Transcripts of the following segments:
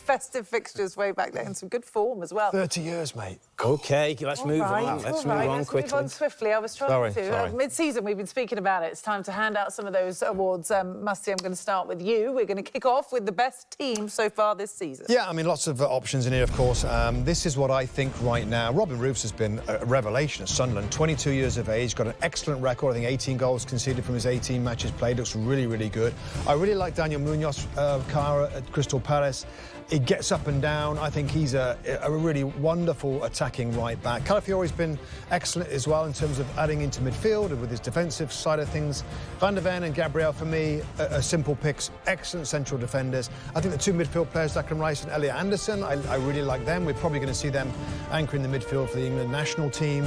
festive fixtures way back there and some good form as well. 30 years, mate. OK, let's move on. Let's move on quickly. Move on swiftly. I was trying to. Mid-season, we've been speaking about it. It's time to hand out some of those awards. Musty, I'm going to start with you. We're going to kick off with the best team so far this season. Yeah, I mean, lots of options in here, of course. This is what I think right now. Robin Roofs has been a revelation at Sunderland. 22 years of age, got an excellent record. I think 18 goals conceded from his 18 matches played. Looks really, really good. I really like Daniel Munoz, Cara at Crystal Palace. He gets up and down. I think he's a really wonderful attacking right back. Calafiore's been excellent as well in terms of adding into midfield and with his defensive side of things. Van der Ven and Gabriel, for me, are simple picks. Excellent central defenders. I think the two midfield players, Declan Rice and Elliot Anderson, I really like them. We're probably going to see them anchoring the midfield for the England national team.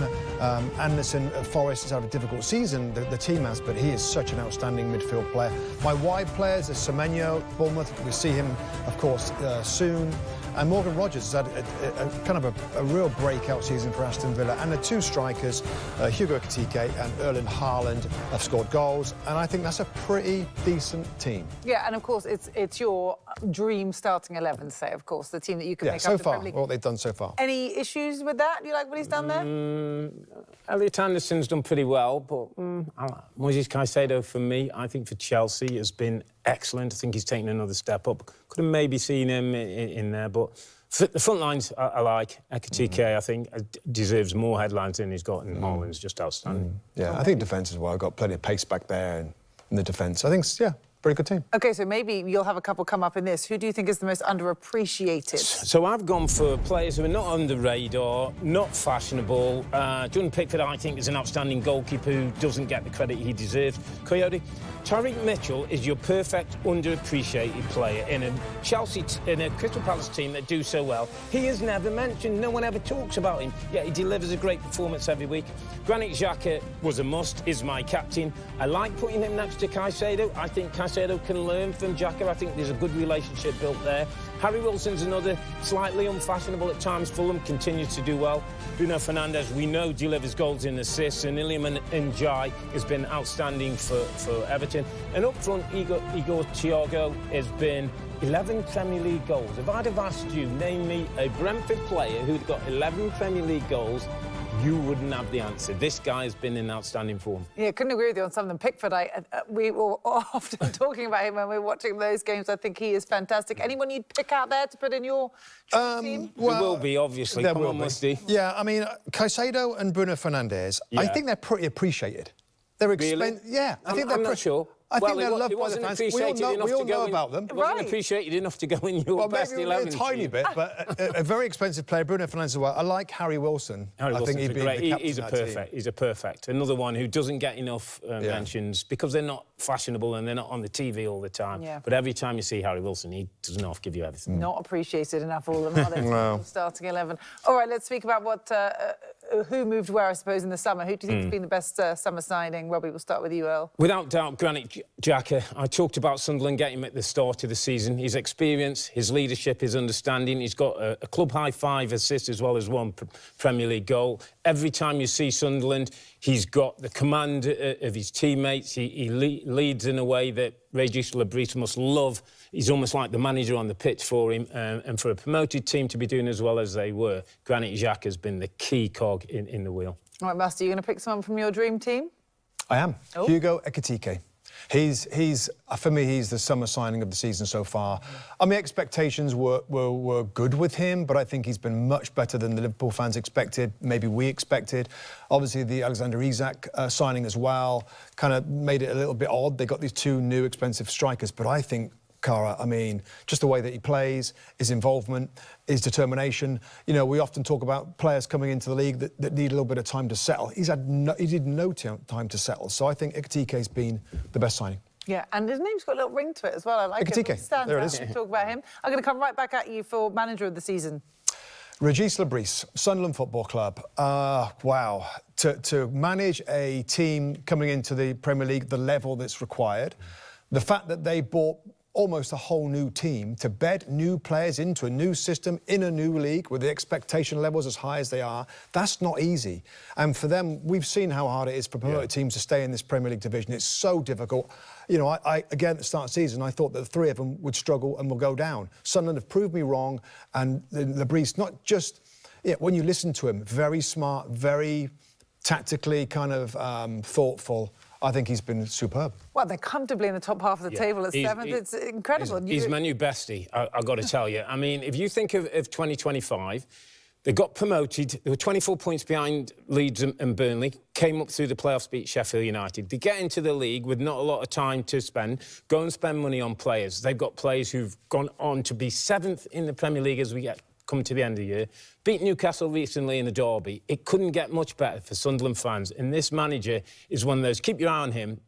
Anderson at Forest has had a difficult season, the team has, but he is such an outstanding midfield player. My wide players are Semenyo, Bournemouth. We see him, of course, soon. And Morgan Rogers has had kind of a real breakout season for Aston Villa. And the two strikers, Hugo Ekitike and Erling Haaland, have scored goals. And I think that's a pretty decent team. Yeah, and of course, it's your dream starting 11, say, of course, the team that you can make so up the far, Premier League. what they've done so far. Any issues with that? Do you like what he's done there? Elliot Anderson's done pretty well, but Moises Caicedo, for me, I think for Chelsea, has been excellent. I think he's taken another step up. Could have maybe seen him in there, but the front lines I like. Ekitike, I think, deserves more headlines than he's got, and Haaland's just outstanding. Yeah, I think defence as well. Got plenty of pace back there in the defence. I think, yeah, pretty good team. OK, so maybe you'll have a couple come up in this. Who do you think is the most underappreciated? So I've gone for players who are not on the radar, not fashionable. Jordan Pickford, I think, is an outstanding goalkeeper who doesn't get the credit he deserves. Coyote, Tyreek Mitchell is your perfect underappreciated player in a Crystal Palace team that do so well. He is never mentioned. No one ever talks about him, yet he delivers a great performance every week. Granit Xhaka was a must, is my captain. I like putting him next to Caicedo. I think Caicedo can learn from Xhaka. I think there's a good relationship built there. Harry Wilson's another slightly unfashionable at times. Fulham continues to do well. Bruno Fernandes, we know, delivers goals and assists, and Iliam Ndiaye has been outstanding for Everton. And up front, Igor Thiago has been 11 Premier League goals. If I'd have asked you, name me a Brentford player who'd got 11 Premier League goals, you wouldn't have the answer. This guy has been in outstanding form. Yeah, couldn't agree with you on something. Pickford, we were often talking about him when we were watching those games. I think he is fantastic. Anyone you'd pick out there to put in your team? Well, there will be, obviously. Come on, Musty. Yeah, I mean, Caicedo and Bruno Fernandes, I think they're pretty appreciated. They're expensive. Really? Yeah, I think I'm not sure. I think they're loved by the fans. We all know about them. It wasn't appreciated enough to go in your best 11. Maybe a tiny bit, but a very expensive player, Bruno Fernandes as well. I like Harry Wilson. I think he'd be the captain. He's a perfect. Another one who doesn't get enough mentions because they're not fashionable and they're not on the TV all the time. Yeah. But every time you see Harry Wilson, he does not give you everything. Not appreciated enough, all of them, are they? No. Starting 11. All right, let's speak about who moved where, I suppose, in the summer. Who do you think has been the best summer signing? Robbie, we'll start with you, Earl. Without doubt, Granit Xhaka. I talked about Sunderland getting him at the start of the season. His experience, his leadership, his understanding. He's got a club-high 5 assists as well as 1 Premier League goal. Every time you see Sunderland, he's got the command of his teammates. He leads in a way that Regis Labris must love. He's almost like the manager on the pitch for him. And for a promoted team to be doing as well as they were, Granit Xhaka has been the key cog in the wheel. All right, Master, you going to pick someone from your dream team? I am. Oh. Hugo Ekitike. For me, he's the summer signing of the season so far. I mean, expectations were good with him, but I think he's been much better than the Liverpool fans expected, maybe we expected. Obviously, the Alexander Isak signing as well kind of made it a little bit odd. They got these two new expensive strikers, but I think Cara, I mean, just the way that he plays, his involvement, his determination. You know, we often talk about players coming into the league that need a little bit of time to settle. He did no time to settle. So I think Ekitike's been the best signing. Yeah, and his name's got a little ring to it as well. I like Ekitike. It. There it is. Talk about him. I'm going to come right back at you for manager of the season. Regis Labris, Sunderland Football Club. Wow. To manage a team coming into the Premier League, the level that's required, the fact that they bought almost a whole new team, to bed new players into a new system, in a new league, with the expectation levels as high as they are. That's not easy. And for them, we've seen how hard it is for promoted teams to stay in this Premier League division. It's so difficult. You know, I again, at the start of the season, I thought that the three of them would struggle and will go down. Sunderland have proved me wrong, and Robbies, not just, when you listen to him, very smart, very tactically kind of thoughtful. I think he's been superb. Well, they're comfortably in the top half of the table at 7th. It's incredible. He's my new bestie, I've got to tell you. I mean, if you think of 2025, they got promoted. They were 24 points behind Leeds and Burnley, came up through the playoffs, beat Sheffield United. They get into the league with not a lot of time to spend, go and spend money on players. They've got players who've gone on to be 7th in the Premier League as we come to the end of the year. Beat Newcastle recently in the derby. It couldn't get much better for Sunderland fans. And this manager is one of those, keep your eye on him.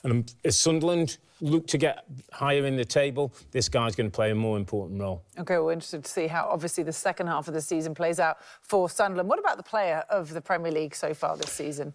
And as Sunderland look to get higher in the table, this guy's going to play a more important role. OK, we're interested to see how, obviously, the second half of the season plays out for Sunderland. What about the player of the Premier League so far this season?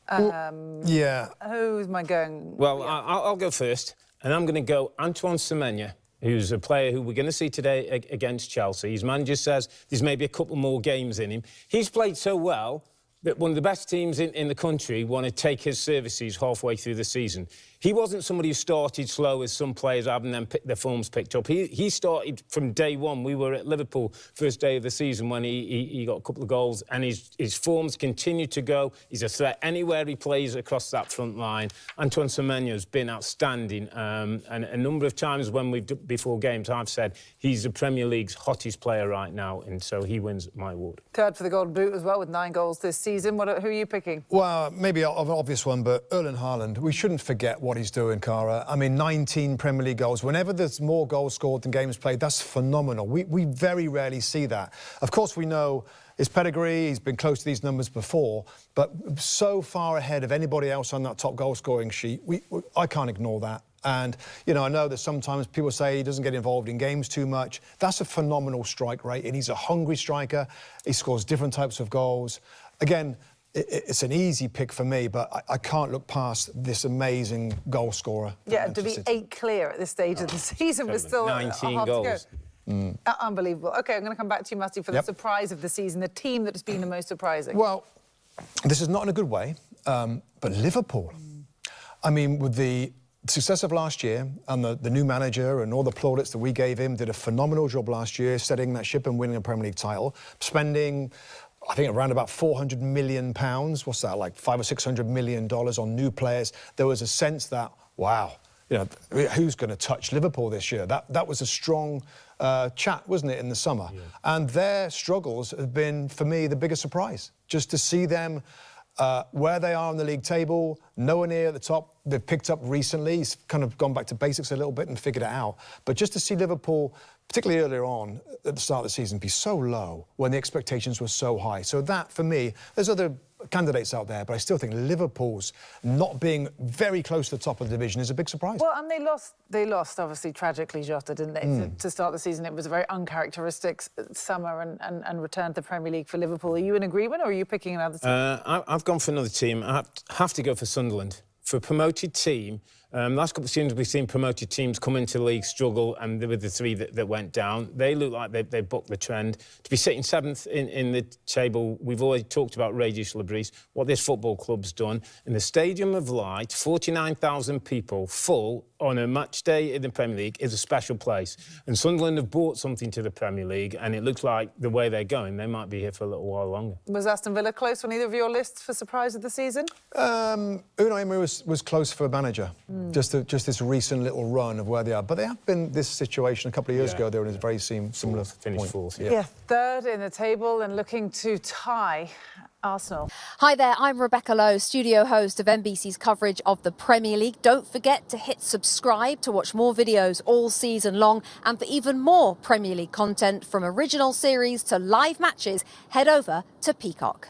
Who's my going? Well, I'll go first. And I'm going to go Antoine Semenyo, who's a player who we're going to see today against Chelsea. His manager says there's maybe a couple more games in him. He's played so well that one of the best teams in the country want to take his services halfway through the season. He wasn't somebody who started slow, as some players have, and then their forms picked up. He started from day one. We were at Liverpool first day of the season when he got a couple of goals, and his forms continue to go. He's a threat anywhere he plays across that front line. Antoine Semenyo's been outstanding, and a number of times when before games, I've said he's the Premier League's hottest player right now, and so he wins my award. Third for the Golden Boot as well, with 9 goals this season. Who are you picking? Well, maybe an obvious one, but Erling Haaland. We shouldn't forget what he's doing, Cara. I mean, 19 Premier League goals. Whenever there's more goals scored than games played, that's phenomenal. We very rarely see that. Of course, we know his pedigree, he's been close to these numbers before, but so far ahead of anybody else on that top goal-scoring sheet, I can't ignore that. And, you know, I know that sometimes people say he doesn't get involved in games too much. That's a phenomenal strike rate, and he's a hungry striker. He scores different types of goals. Again, it's an easy pick for me, but I can't look past this amazing goal scorer. Yeah, to be 8 clear at this stage of the season was still 19 goals. To go. Unbelievable. OK, I'm going to come back to you, Musty, for the surprise of the season, the team that has been the most surprising. Well, this is not in a good way, but Liverpool. I mean, with the success of last year and the new manager and all the plaudits that we gave him, did a phenomenal job last year, steadying that ship and winning a Premier League title, spending, I think, around about £400 million. What's that, like $500 or $600 million on new players? There was a sense that, wow, you know, who's going to touch Liverpool this year? That was a strong chat, wasn't it, in the summer? Yeah. And their struggles have been, for me, the biggest surprise. Just to see them where they are on the league table, nowhere near at the top. They've picked up recently. He's kind of gone back to basics a little bit and figured it out. But just to see Liverpool, particularly earlier on at the start of the season, be so low when the expectations were so high. So that, for me, there's other candidates out there, but I still think Liverpool's not being very close to the top of the division is a big surprise. Well, and they lost obviously tragically, Jota, didn't they? To start the season, it was a very uncharacteristic summer and return to the Premier League for Liverpool. Are you in agreement, or are you picking another team? I've gone for another team. I have to go for Sunderland. For a promoted team, last couple of seasons we've seen promoted teams come into the league, struggle, and there were the 3 that went down. They look like they bucked the trend. To be sitting 7th in the table, we've already talked about Regis Robbies, what this football club's done. In the Stadium of Light, 49,000 people full on a match day in the Premier League is a special place. And Sunderland have brought something to the Premier League, and it looks like the way they're going, they might be here for a little while longer. Was Aston Villa close on either of your lists for surprise of the season? Unai Emery was close for a manager. Just this recent little run of where they are. But they have been this situation a couple of years ago. They were in a very similar finished 4th. Yeah, 3rd in the table and looking to tie Arsenal. Hi there, I'm Rebecca Lowe, studio host of NBC's coverage of the Premier League. Don't forget to hit subscribe to watch more videos all season long, and for even more Premier League content, from original series to live matches, head over to Peacock.